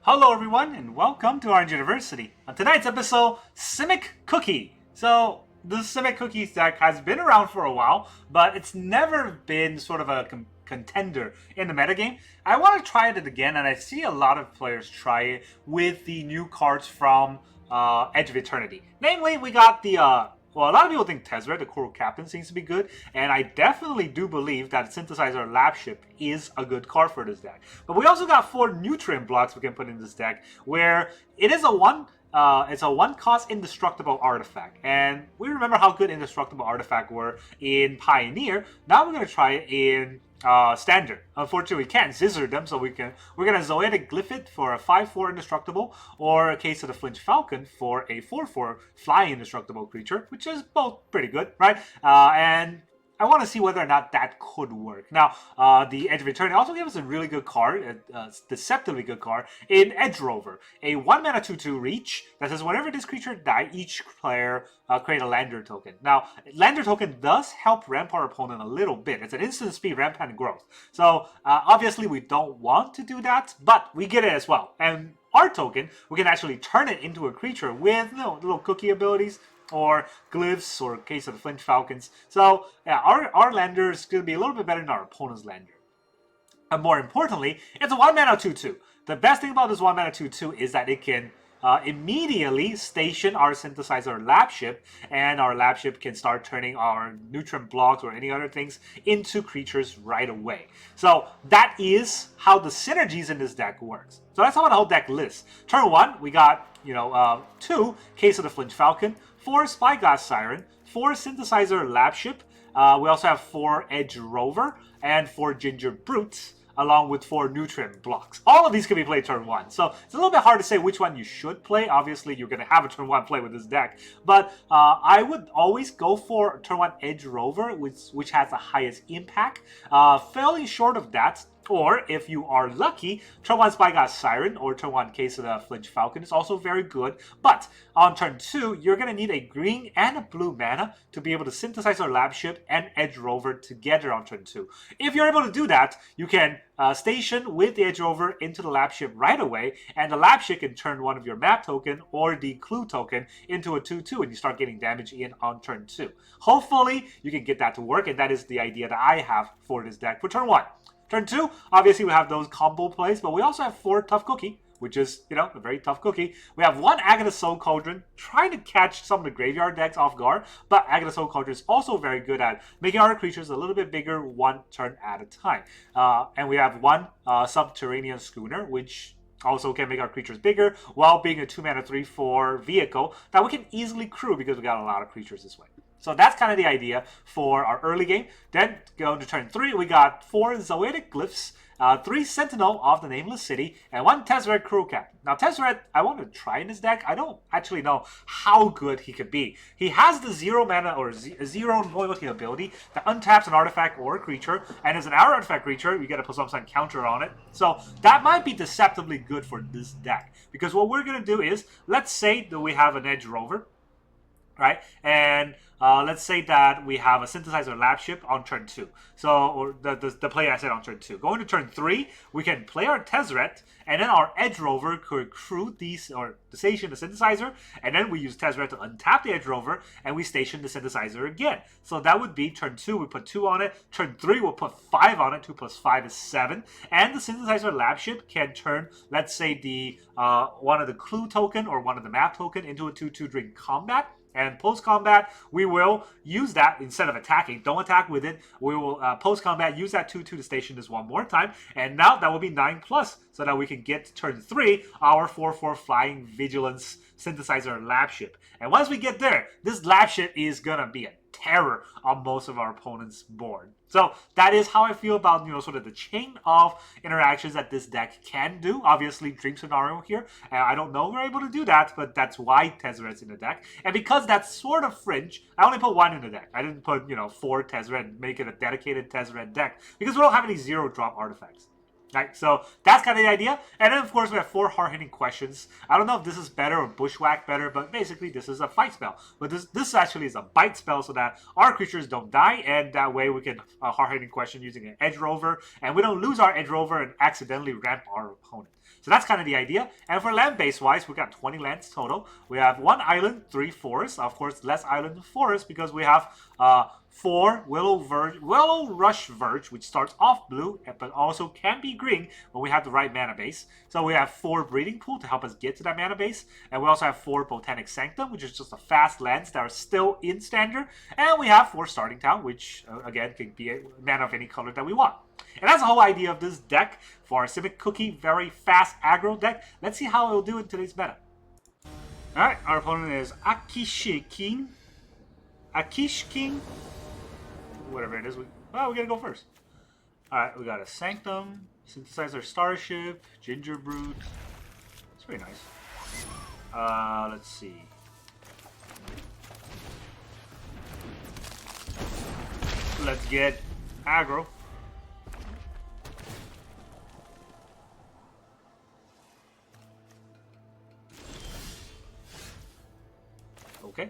Hello everyone and welcome to Orange University. On tonight's episode, Simic Cookie. So the Simic Cookies deck has been around for a while, but it's never been sort of a contender in the metagame. I want to try it again, and I see a lot of players try it with the new cards from Edge of Eternity. Namely, we got the well, a lot of people think Tezzeret, the Coral Captain, seems to be good, and I definitely do believe that Synthesizer Labship is a good card for this deck. But we also got 4 nutrient blocks we can put in this deck, where it is it's a one-cost Indestructible artifact. And we remember how good Indestructible artifact were in Pioneer. Now we're going to try it in Standard. Unfortunately, we can't scissor them, so we're gonna Zoetic Glyph it for a 5/4 Indestructible, or a case of the Flinch Falcon for a 4/4 Flying Indestructible creature, which is both pretty good, right? And I want to see whether or not that could work. Now, the Edge of Eternity also gave us a really good card, a deceptively good card, in Edge Rover. A 1-mana 2/2 reach that says whenever this creature dies, each player create a Lander token. Now, Lander token does help ramp our opponent a little bit. It's an instant speed ramp and growth. So, obviously we don't want to do that, but we get it as well. And our token, we can actually turn it into a creature with little cookie abilities, or glyphs, or case of the Flinch Falcons. So yeah, our lander is going to be a little bit better than our opponent's lander. And more importantly, it's a 1-mana 2/2. The best thing about this 1-mana 2/2 is that it can immediately station our Synthesizer Labship, and our Labship can start turning our nutrient blocks or any other things into creatures right away. So that is how the synergies in this deck works. So that's how the whole deck lists. Turn 1, we got 2 Case of the Flinch Falcon, 4 Spyglass Siren, 4 Synthesizer Labship. We also have 4 Edge Rover and 4 Gingerbrute, along with 4 nutrient blocks. All of these can be played turn 1. So it's a little bit hard to say which one you should play. Obviously, you're going to have a turn 1 play with this deck. But I would always go for turn 1 Edge Rover, which has the highest impact. Fairly short of that, or if you are lucky, turn 1 Spyglass Siren or turn 1 Case of the Flinch Falcon is also very good. But on turn 2, you're going to need a green and a blue mana to be able to synthesize our Labship and Edge Rover together on turn 2. If you're able to do that, you can station with the Edge Rover into the Labship right away, and the Labship can turn one of your map token or the clue token into a 2/2, and you start getting damage in on turn 2. Hopefully, you can get that to work, and that is the idea that I have for this deck for turn 1. Turn 2, obviously we have those combo plays, but we also have 4 Tough Cookie, which is, a very tough cookie. We have 1 Agatha Soul Cauldron, trying to catch some of the graveyard decks off guard, but Agatha Soul Cauldron is also very good at making our creatures a little bit bigger 1 turn at a time. And we have 1 Subterranean Schooner, which also can make our creatures bigger, while being a 2-mana 3/4 vehicle that we can easily crew because we got a lot of creatures this way. So that's kind of the idea for our early game. Then, going to turn 3, we got 4 Zoetic Glyphs, 3 Sentinel of the Nameless City, and 1 Tezzeret Cruel Captain. Now, Tezzeret, I want to try in this deck. I don't actually know how good he could be. He has the 0 mana or 0 loyalty ability that untaps an artifact or a creature, and as an artifact creature, you get a +1 counter on it. So that might be deceptively good for this deck. Because what we're going to do is, let's say that we have an Edge Rover, right? And let's say that we have a Synthesizer Labship on turn 2. So, or the play I said on turn 2. Going to turn 3, we can play our Tezzeret, and then our Edge Rover could crew these, or station the Synthesizer, and then we use Tezzeret to untap the Edge Rover, and we station the Synthesizer again. So that would be turn 2, we put 2 on it. Turn 3, we'll put 5 on it. 2 + 5 is 7. And the Synthesizer Labship can turn, let's say, the one of the clue token or one of the map token into a 2/2 during combat. And post-combat, we will use that instead of attacking. Don't attack with it. We will, post-combat, use that 2/2 to station this one more time. And now that will be 9+, so that we can get to turn 3, our 4/4 Flying Vigilance Synthesizer Labship. And once we get there, this Labship is going to be a terror on most of our opponent's board. So that is how I feel about, sort of the chain of interactions that this deck can do. Obviously, Dream Scenario here. I don't know if we're able to do that, but that's why Tezzeret's in the deck. And because that's sort of fringe, I only put 1 in the deck. I didn't put, 4 Tezzeret and make it a dedicated Tezzeret deck, because we don't have any 0-drop artifacts. Right, so that's kind of the idea. And then, of course, we have 4 hard-hitting questions. I don't know if this is better or Bushwhack better, but basically this is a fight spell. But this actually is a bite spell so that our creatures don't die, and that way we can hard-hitting question using an Edge Rover, and we don't lose our Edge Rover and accidentally ramp our opponent. So that's kind of the idea. And for land base wise, we got 20 lands total. We have 1 island, 3 forests. Of course, less island than forest because we have 4 Willow Rush Verge, which starts off blue, but also can be green when we have the right mana base. So we have 4 Breeding Pool to help us get to that mana base. And we also have 4 Botanical Sanctum, which is just a fast lands that are still in standard. And we have 4 Starting Town, which, again, can be a mana of any color that we want. And that's the whole idea of this deck for our Simic Cookie, very fast aggro deck. Let's see how it will do in today's meta. Alright, our opponent is Akisha King. Akisha King. Whatever it is. We're going to go first. Alright, we got a Sanctum, Synthesizer Starship, Gingerbrute. It's pretty nice. Let's see. Let's get aggro. Okay.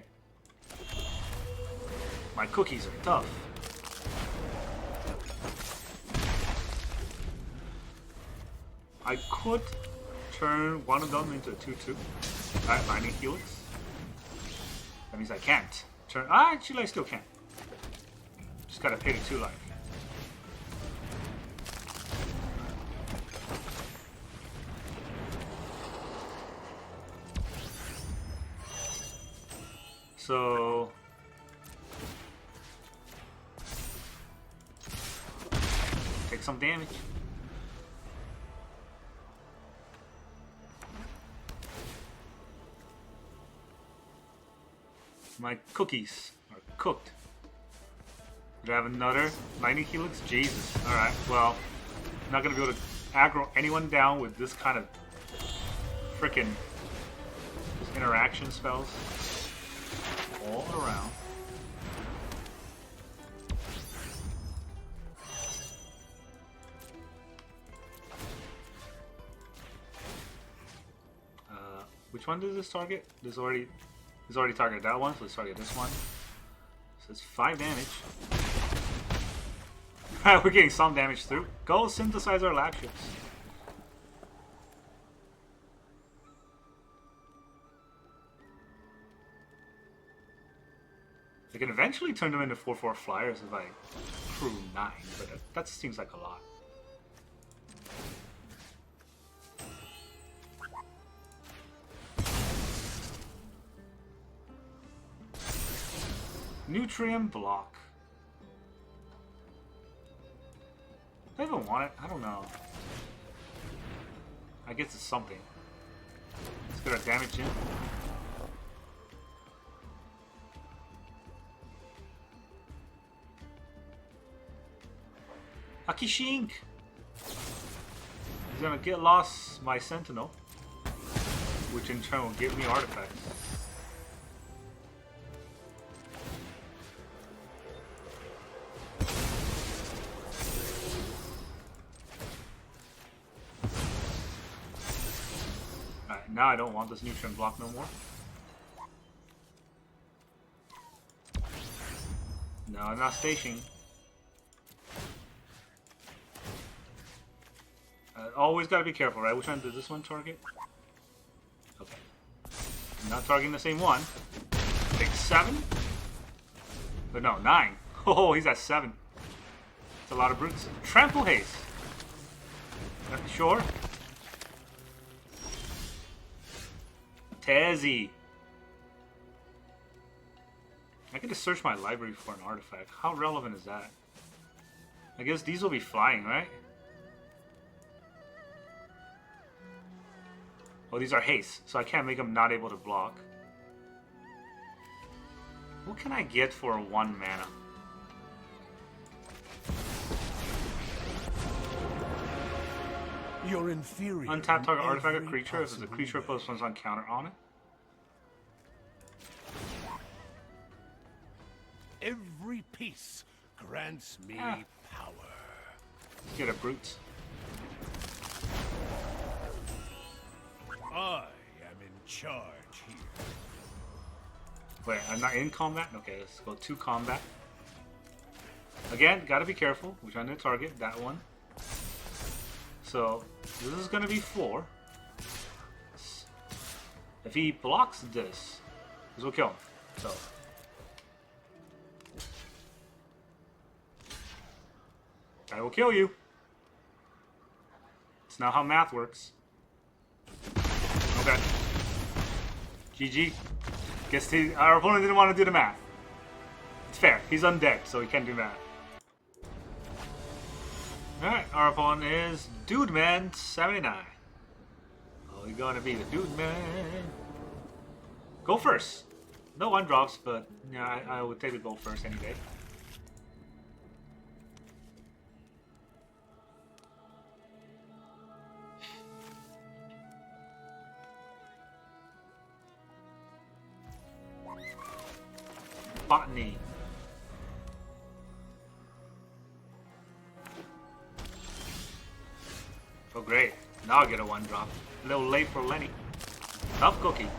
My cookies are tough. I could turn one of them into a 2/2. Alright, Lightning Helix. That means I can't turn. Actually, I still can. Just gotta pay the 2 life. So take some damage. My cookies are cooked. Do I have another Lightning Helix? Jesus. Alright, well, I'm not gonna be able to aggro anyone down with this kind of frickin' interaction spells all around. Which one does this target? This already targeted that one, so let's target this one. So it's 5 damage. Alright, we're getting some damage through. Go Synthesizer Labships. I can eventually turn them into 4/4 flyers if I crew 9, but that seems like a lot. Nutrient block. Do I even want it? I don't know. I guess it's something. Let's get our damage in. Akisha King. He's gonna get lost my Sentinel, which in turn will give me artifacts. Alright, now I don't want this nutrient block no more. No, I'm not stationing. Always gotta be careful, right? Which one does this one target? Okay. I'm not targeting the same one. Take 7? But no, 9. Oh, he's at 7. That's a lot of brutes. Trample Haste. Sure. Tezzy. I could just search my library for an artifact. How relevant is that? I guess these will be flying, right? Oh, these are haste, so I can't make them not able to block. What can I get for 1 mana? You're inferior. Untap target artifact or creature if there's a creature plus 1 on counter on it. Every piece grants me power. Let's get a brute. charge here. Wait, I'm not in combat? Okay, let's go to combat. Again, gotta be careful. We're trying to target that one. So, this is gonna be 4. If he blocks this will kill him. So. I will kill you. It's not how math works. Okay. GG. Guess our opponent didn't want to do the math. It's fair. He's undead, so he can't do math. Alright, our opponent is Dudeman 79. Oh, you're gonna be the Dudeman. Go first. No 1-drops, but yeah, I would take a go first any day. Botany. Oh great, now I get a 1-drop. A little late for Lenny. Tough cookie.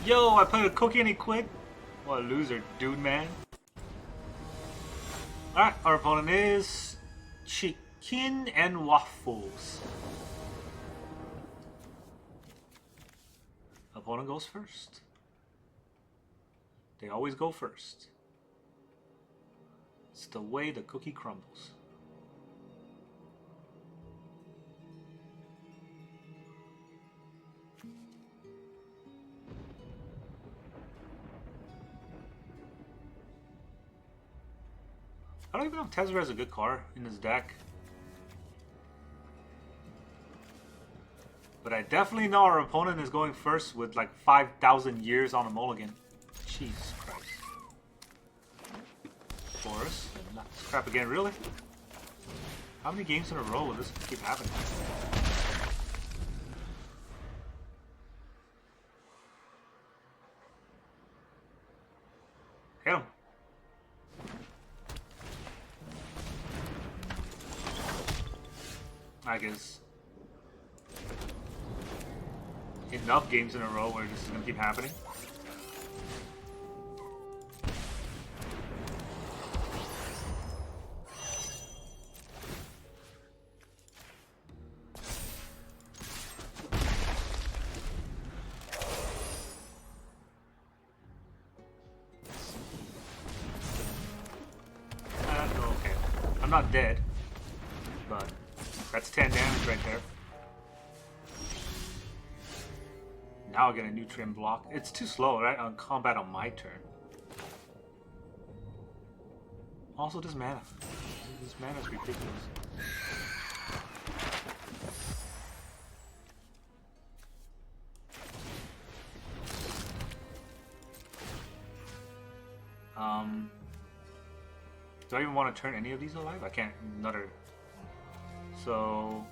Yo, I played a cookie and he quit? What a loser, dude, man. Alright, our opponent is Chicken and Waffles. Opponent goes first. They always go first. It's the way the cookie crumbles. I don't even know if Tezzeret has a good card in his deck. But I definitely know our opponent is going first with like 5,000 years on a mulligan. Jesus Christ. Forest. Not crap again, really? How many games in a row will this keep happening? Hit him. I guess enough games in a row where this is going to keep happening. Okay, I'm not dead, but that's 10 damage right there. Now I'll get a new trim block. It's too slow, right? On combat on my turn. Also, this mana. This mana is ridiculous. Do I even want to turn any of these alive? I can't. Another. So.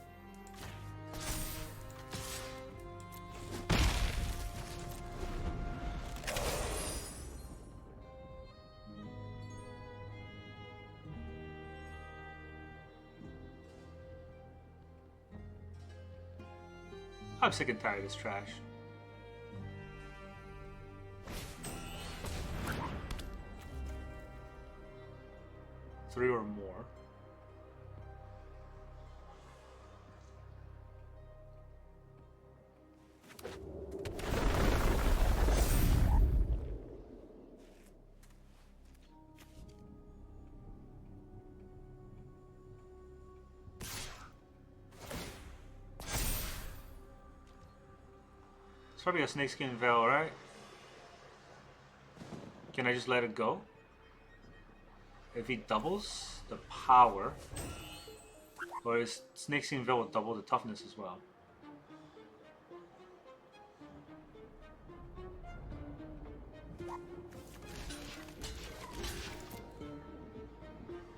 I'm sick and tired of this trash. Three or more. It's probably a snakeskin veil, right? Can I just let it go? If he doubles the power, or his snakeskin veil will double the toughness as well.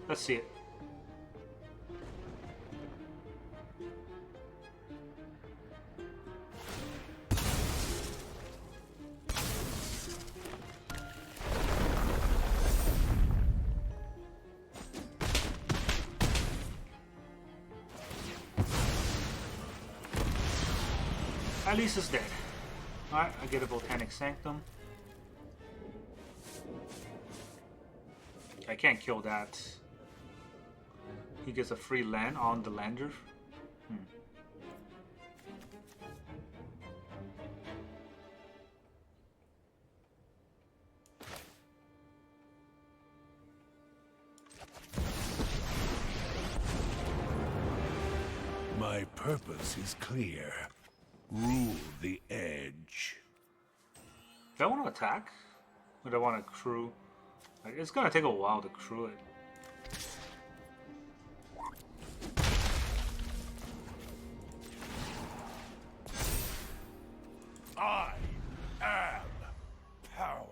Let's see it. At least it's dead. Alright, I get a Botanical Sanctum. I can't kill that. He gets a free land on the lander. My purpose is clear. Rule the edge. Do I want to attack? Or do I want to crew? Like, it's gonna take a while to crew it. I am power.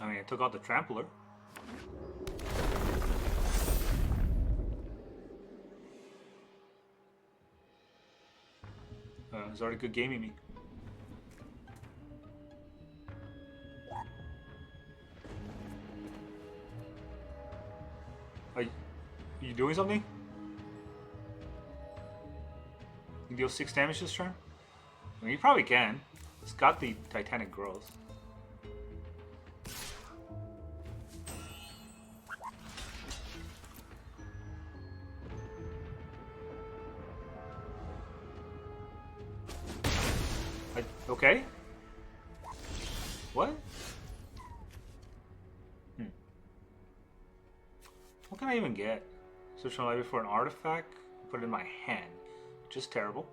I mean, I took out the trampler. It's already good gaming me. Are you doing something? You deal 6 damage this turn? I mean, you probably can. It's got the Titanic growth. Okay. What? What can I even get? Search my library for an artifact. Put it in my hand. Just terrible.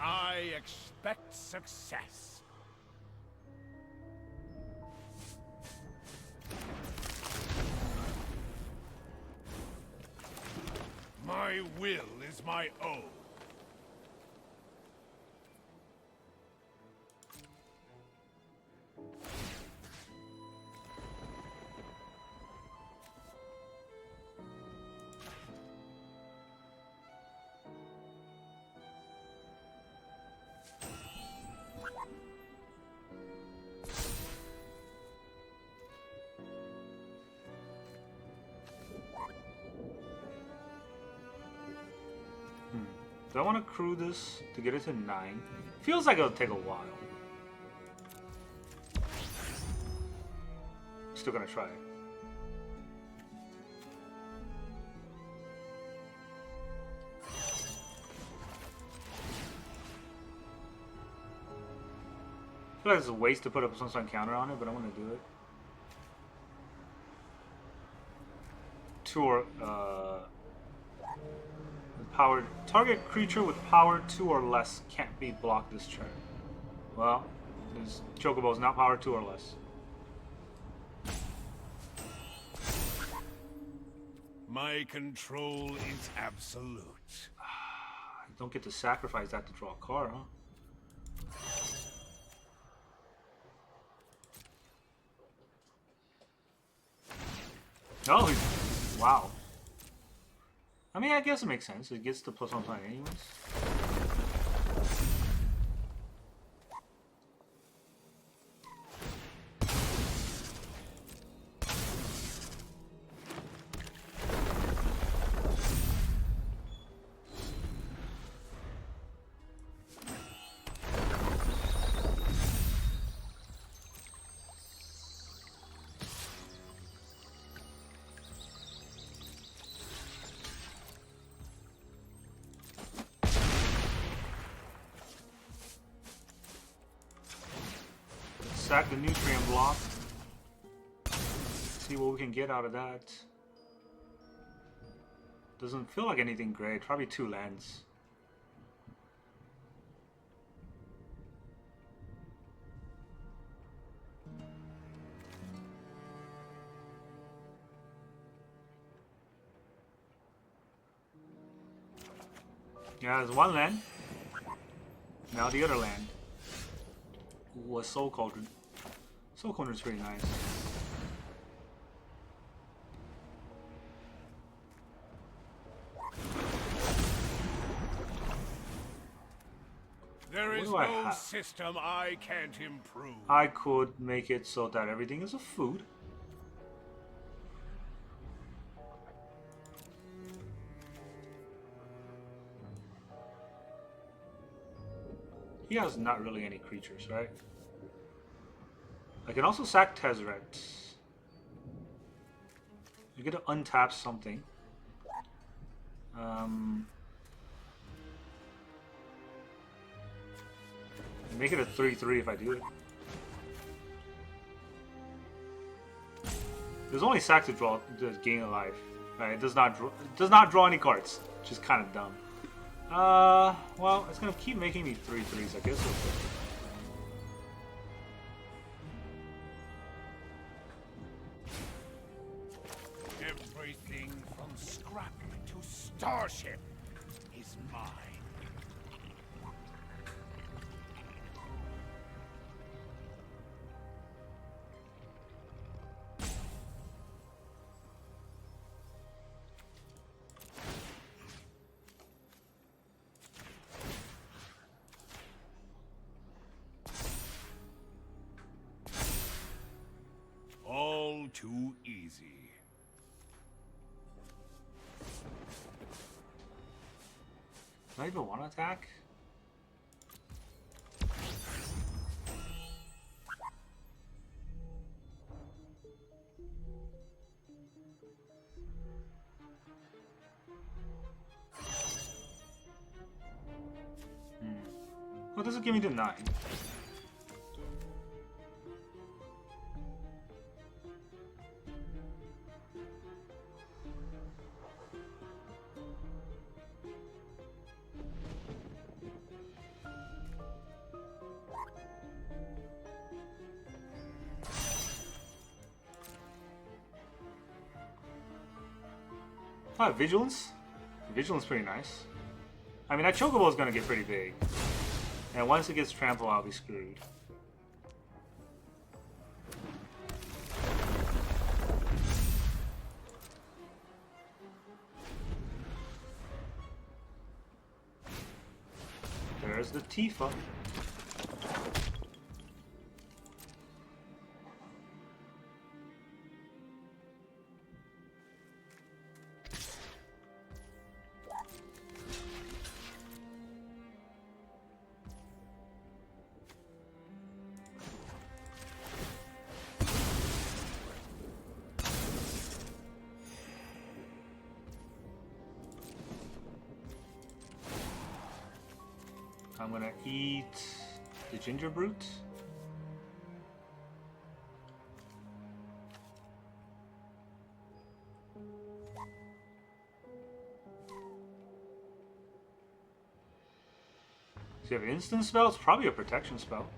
I expect success. My will is my own. Do I want to crew this to get it to 9? Feels like it'll take a while. Still gonna try it. I feel like it's a waste to put up some sort of counter on it, but I'm gonna do it. 2 or powered target creature with power 2 or less can't be blocked this turn. Well, this Chocobo is not power 2 or less. My control is absolute. I don't get to sacrifice that to draw a card, huh? No, wow. I mean, I guess it makes sense. It gets the +1 planet anyways. Sack the nutrient block. See what we can get out of that. Doesn't feel like anything great. Probably 2 lands. Yeah, there's 1 land. Now the other land was Soul Cauldron. Soul Cauldron's pretty nice. is do I no have? system I can't improve. I could make it so that everything is a food. He has not really any creatures, right? I can also sack Tezzeret. You get to untap something. Make it a 3/3 if I do it. There's only sack to draw to gain a life. Right? It does not draw any cards, which is kind of dumb. Well, it's gonna keep making me 3/3s, I guess. Everything from scrap to starship is mine. All too easy. Do I even want to attack? What does it give me to 9? Ah, Vigilance? Vigilance pretty nice. I mean, that Chocobo is going to get pretty big. And once it gets trampled, I'll be screwed. There's the Tifa. I'm gonna eat the Gingerbrute. Does he have an instant spell? It's probably a protection spell.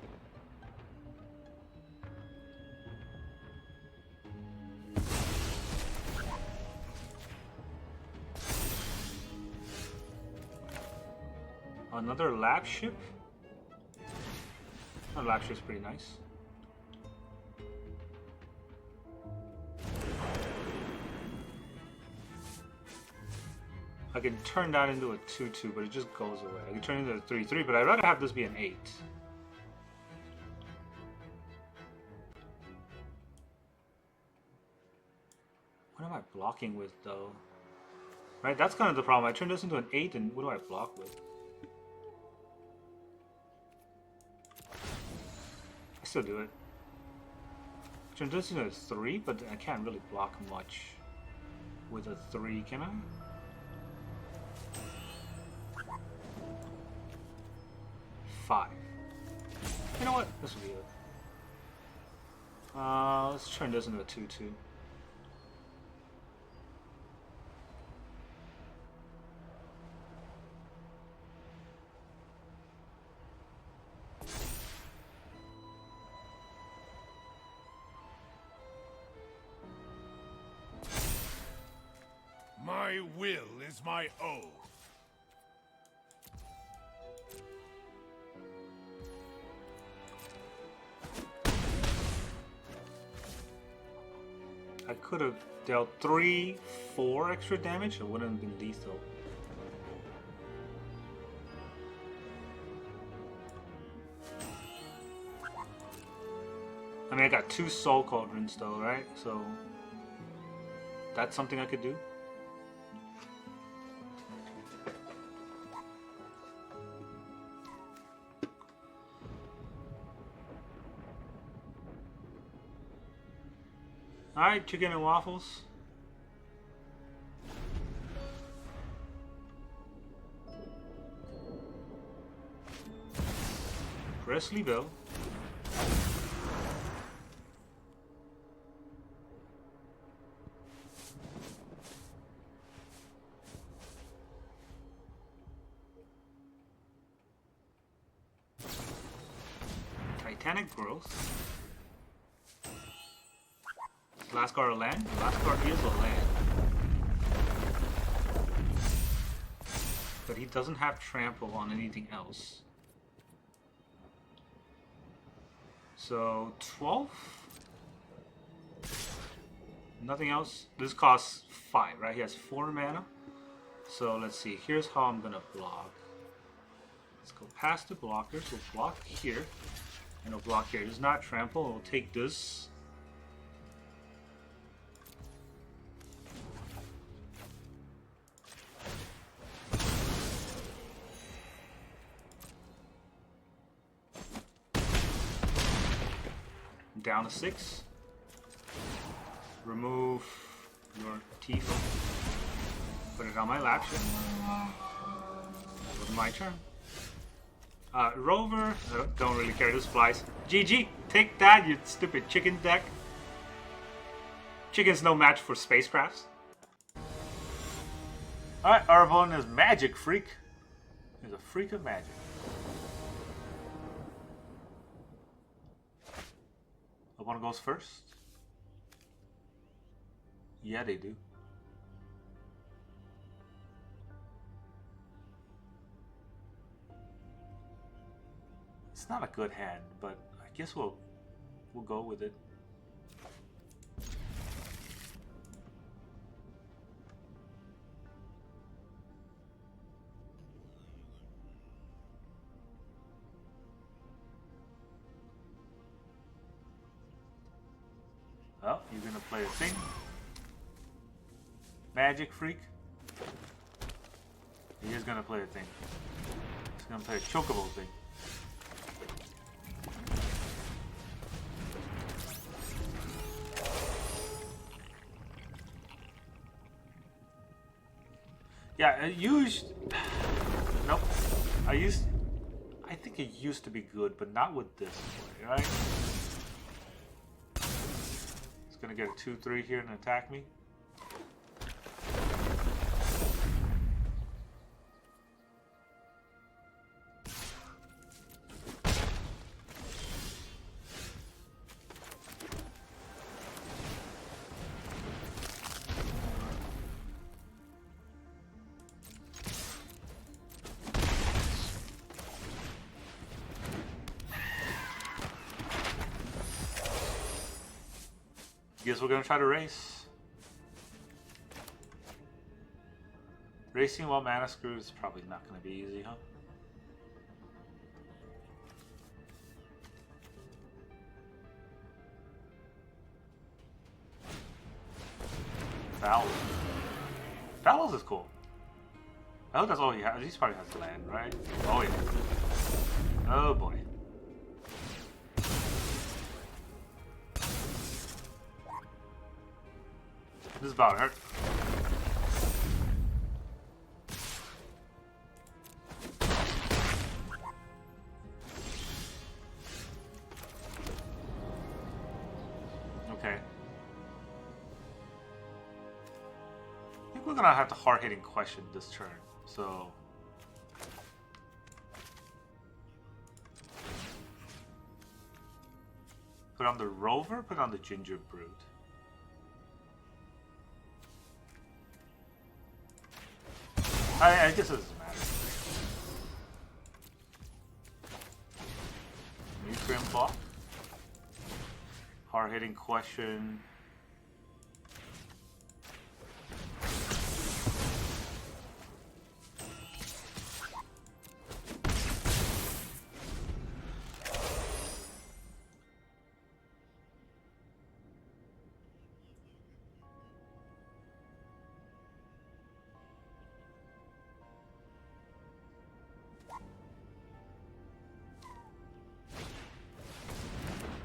Another Labship? Oh, Labship's pretty nice. I can turn that into a 2/2, but it just goes away. I can turn it into a 3/3, but I'd rather have this be an 8. What am I blocking with, though? Right, that's kind of the problem. I turn this into an 8, and what do I block with? I still do it. Turn this into a 3, but I can't really block much with a 3, can I? Five. You know what? This will be it. Let's turn this into a 2/2. My will is my oath. I could have dealt 3, 4 extra damage. It wouldn't have been lethal. I mean, I got 2 Soul Cauldrons though, right? So that's something I could do. Alright, chicken and waffles. Presleyville. Titanic Growth. Last card a land? Last card is a land. But he doesn't have trample on anything else. So 12? Nothing else? This costs 5, right? He has 4 mana. So let's see. Here's how I'm gonna block. Let's go past the blockers. We'll block here. And we'll block here. It's not trample. We'll take this. Down to 6. Remove your Tifa. Put it on my Lapship. With my turn. Rover. Don't really care. This flies. GG. Take that, you stupid chicken deck. Chicken's no match for spacecrafts. Alright, our opponent is Magic Freak. He's a freak of magic. Opponent goes first. Yeah, they do. It's not a good hand, but I guess we'll go with it. Oh, you're gonna play a thing. Magic Freak. He is gonna play a thing. He's gonna play a chocobo thing. Yeah, I used. Nope. I think it used to be good, but not with this play, right? It's gonna get a 2/3 here and attack me. Guess we're gonna try to race. Racing while mana screw is probably not gonna be easy, huh? Falcon. Falcon is cool. I hope that's all he has. He probably has land, right? Oh yeah. Oh boy. This is about to hurt. Okay. I think we're gonna have to hard-hitting question this turn, so... Put on the Rover, put on the Gingerbrute. I guess it doesn't matter. Nutrient block. Hard hitting question.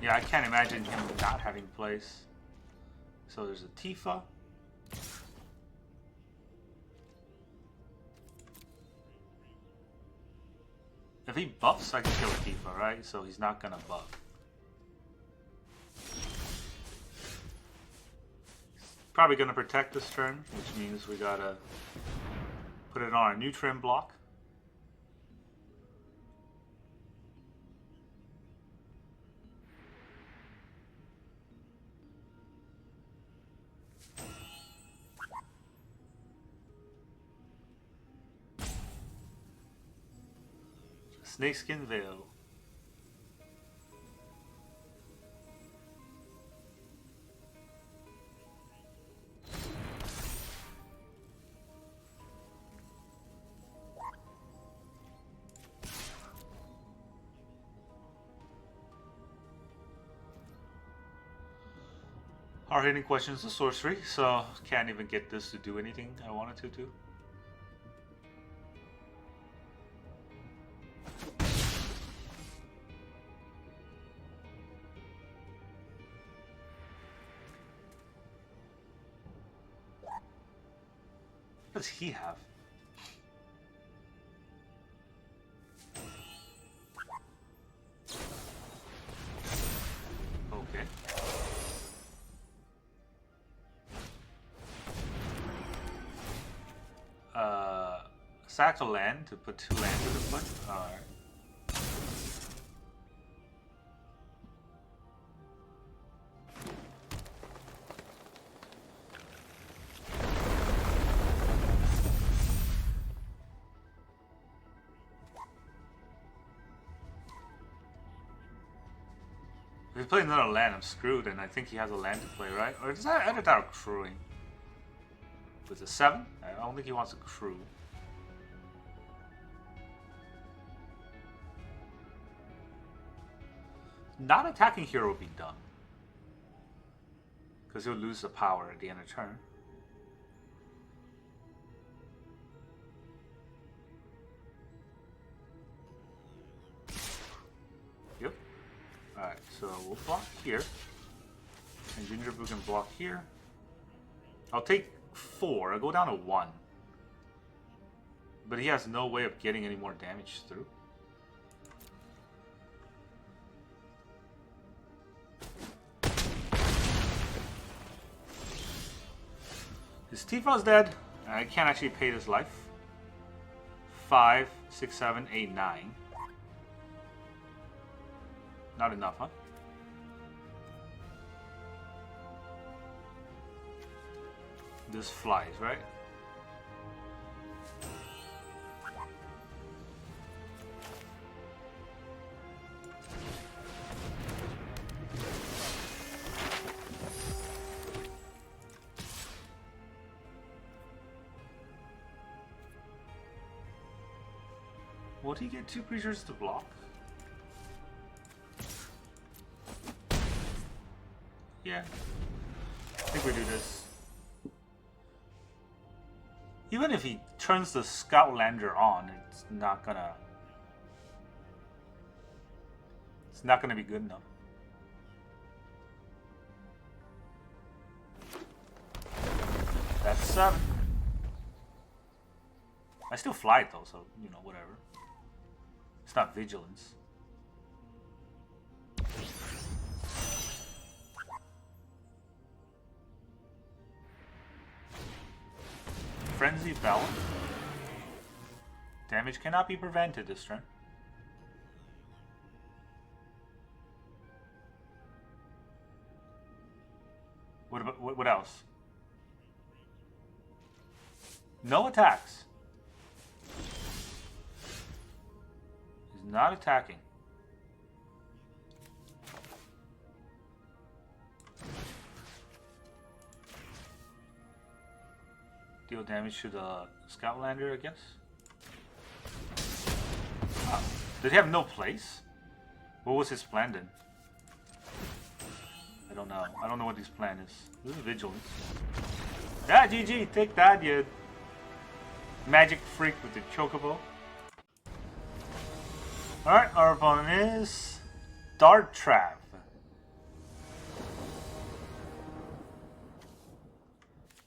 Yeah, I can't imagine him not having plays. So there's a Tifa. If he buffs, I can kill a Tifa, right? So he's not gonna buff. Probably gonna protect this turn, which means we gotta put it on our new trim block. Snakeskin Veil. Hard hitting questions of sorcery, so can't even get this to do anything I wanted to do. What does he have? Okay. Sack a land to put 2 lands in the foot. Alright. If he plays another land, I'm screwed, and I think he has a land to play, right? Or is that either that or crewing? Was it 7? I don't think he wants a crew. Not attacking here will be done. Because he'll lose the power at the end of the turn. Yep. Alright, so we'll block here. And Gingerbrute can block here. I'll take 4. I'll go down to 1. But he has no way of getting any more damage through. His Tifa's dead. I can't actually pay this life. 5, 6, 7, 8, 9. Not enough, huh? This flies, right? Would he get 2 creatures to block? Yeah. I think we do this. Even if he turns the Scoutlander on, it's not gonna be good enough. That's 7. I still fly it though, so you know, whatever. It's not vigilance. Frenzy Bell. Damage cannot be prevented this turn. What else? No attacks. He's not attacking. Deal damage to the Scoutlander, I guess. Did he have no place? What was his plan then? I don't know. I don't know what his plan is. This is Vigilance. Yeah, GG. Take that, you magic freak with the chocobo. Alright, our opponent is Dart Trap.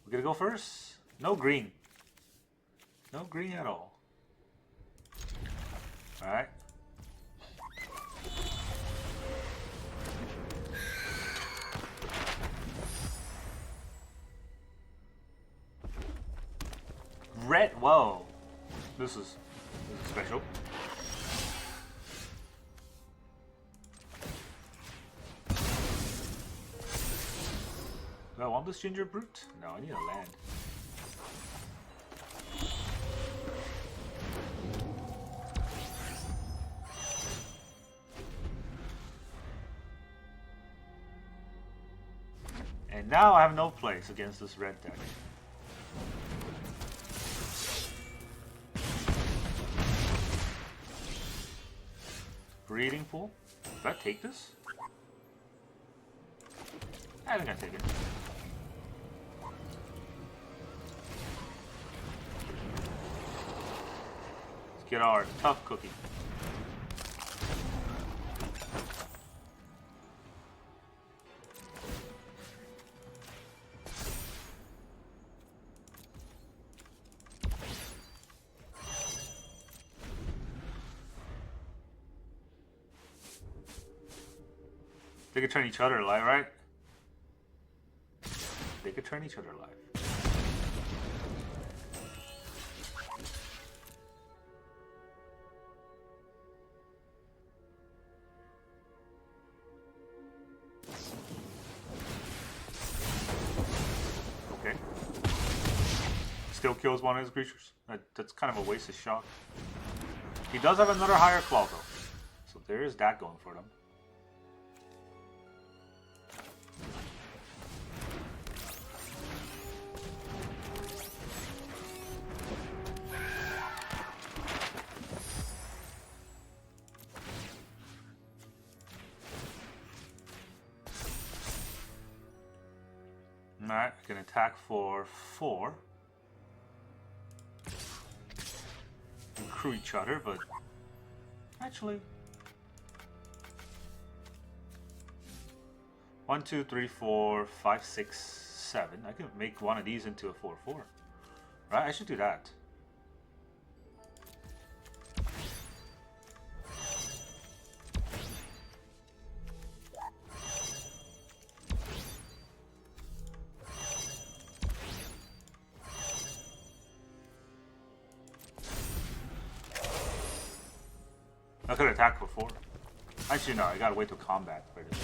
We're gonna go first. No green. No green at all. Alright. Red. Whoa. This is special. Do I want this Gingerbrute? No, I need a land. And now I have no place against this red deck. Breeding pool? Did I take this? I think I take it. Let's get our tough cookie. They could turn each other alive, right? They could turn each other alive. Okay. Still kills one of his creatures. That's kind of a wasted shot. He does have another higher claw though. So there is that going for them. Alright, I can attack for 4. And crew each other, but actually 1, 2, 3, 4, 5, 6, 7. I can make one of these into a 4/4. Right? I should do that. I could attack for 4. Actually, no, I gotta wait till combat for this.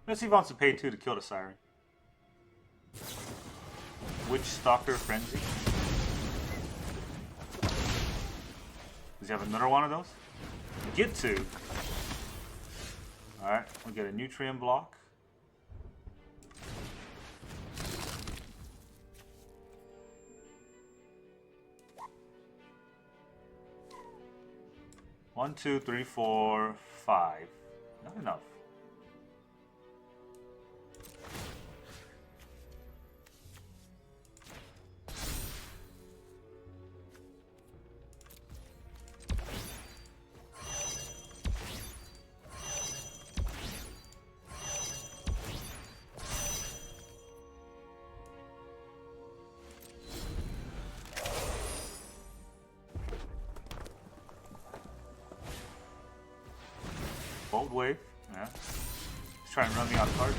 Let's see if he wants to pay 2 to kill the Siren. Witch Stalker Frenzy. Does he have another one of those? Get 2. Alright, we'll get a Nutrient block. One, 2, 3, 4, 5. Not enough. Bold wave, yeah. He's trying to run me out of cards.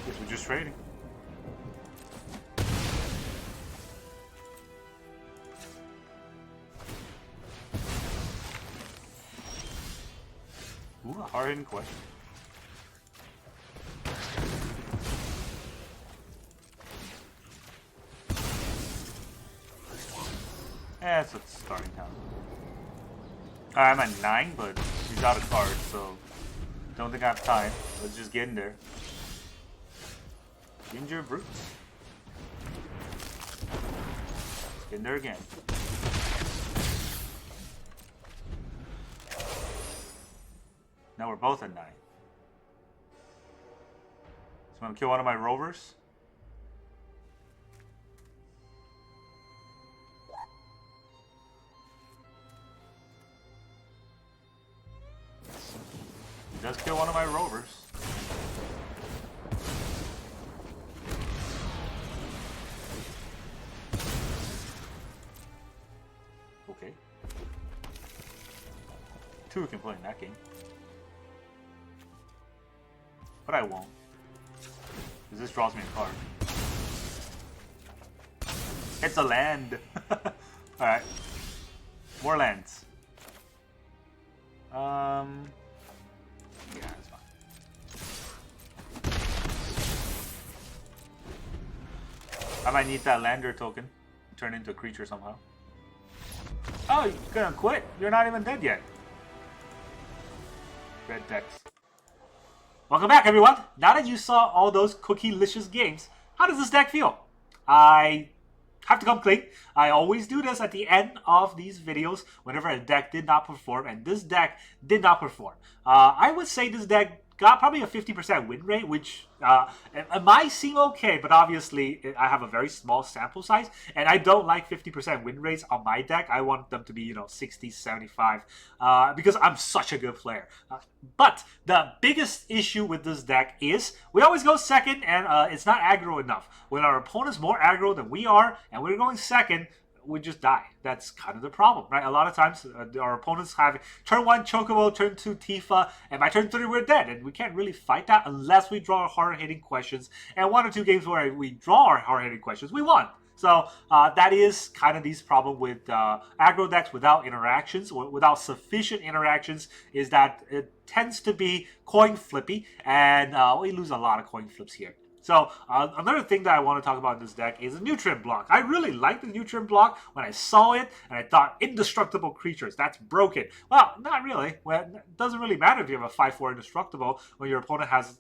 Guess we're just trading. Ooh, a hard-hitting question. That's a starting time. I'm at 9, but he's out of cards, so don't think I have time. Let's just get in there. Gingerbrute. Let's get in there again. Now we're both at 9. So I'm gonna kill one of my rovers. He does kill one of my rovers. Okay. 2 can play in that game. But I won't. Because this draws me a card. It's a land! Alright. More lands. Yeah, that's fine. I might need that lander token. Turn into a creature somehow. Oh, you're gonna quit? You're not even dead yet. Red decks. Welcome back, everyone. Now that you saw all those cookie-licious games, how does this deck feel? I have to come clean. I always do this at the end of these videos whenever a deck did not perform, and this deck did not perform. I would say this deck got probably a 50% win rate, which it might seem okay, but obviously I have a very small sample size, and I don't like 50% win rates on my deck. I want them to be, 60, 75, because I'm such a good player. But the biggest issue with this deck is we always go second, and it's not aggro enough. When our opponent's more aggro than we are, and we're going second, we just die. That's kind of the problem, right? A lot of times our opponents have turn 1 Chocobo, turn 2 Tifa, and by turn 3 we're dead, and we can't really fight that unless we draw hard-hitting questions. And 1 or 2 games where we draw our hard-hitting questions, we won. So that is kind of this problem with aggro decks without interactions, or without sufficient interactions, is that it tends to be coin flippy, and we lose a lot of coin flips here. So another thing that I want to talk about in this deck is the nutrient block. I really liked the nutrient block when I saw it, and I thought, indestructible creatures, that's broken. Well, not really. Well, it doesn't really matter if you have a 5/4 indestructible when your opponent has,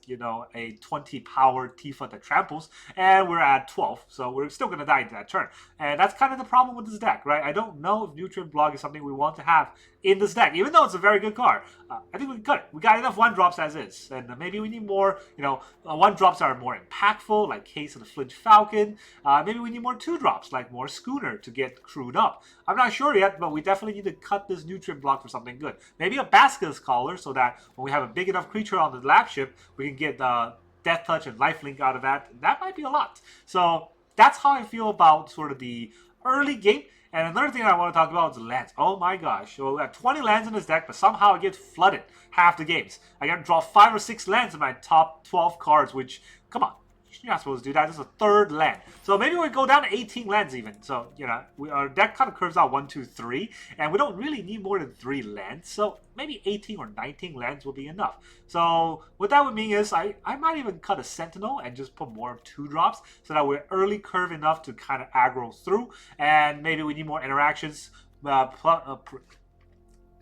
a 20 power Tifa that tramples, and we're at 12, so we're still going to die that turn. And that's kind of the problem with this deck, right? I don't know if nutrient block is something we want to have in this deck, even though it's a very good card. I think we can cut it. We got enough 1-drops as is, and maybe we need more, 1-drops that are more impactful, like Case of the Filched Falcon. Maybe we need more 2-drops, like more Schooner, to get crewed up. I'm not sure yet, but we definitely need to cut this nutrient block for something good. Maybe a Basilisk Collar, so that when we have a big enough creature on the Labship, we can get Death Touch and Lifelink out of that. That might be a lot. So that's how I feel about sort of the early game. And another thing I want to talk about is lands. Oh my gosh. So we have 20 lands in this deck, but somehow it gets flooded half the games. I got to draw 5 or 6 lands in my top 12 cards, which, come on. You're not supposed to do that. This is a 3rd land. So maybe we go down to 18 lands even. So, our deck kind of curves out 1, 2, 3. And we don't really need more than 3 lands. So maybe 18 or 19 lands will be enough. So what that would mean is I might even cut a Sentinel and just put more 2-drops so that we're early curve enough to kind of aggro through. And maybe we need more interactions.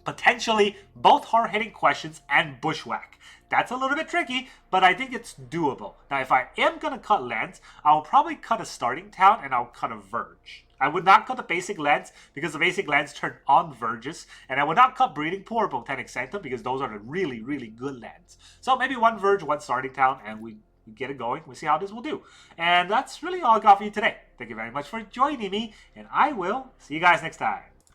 Potentially both hard-hitting questions and bushwhack. That's a little bit tricky, but I think it's doable. Now, if I am going to cut lands, I'll probably cut a starting town and I'll cut a Verge. I would not cut the basic lands because the basic lands turn on Verges, and I would not cut Breeding Pool or Botanical Sanctum because those are the really, really good lands. So maybe 1 Verge, 1 starting town, and we get it going. We'll see how this will do. And that's really all I got for you today. Thank you very much for joining me, and I will see you guys next time.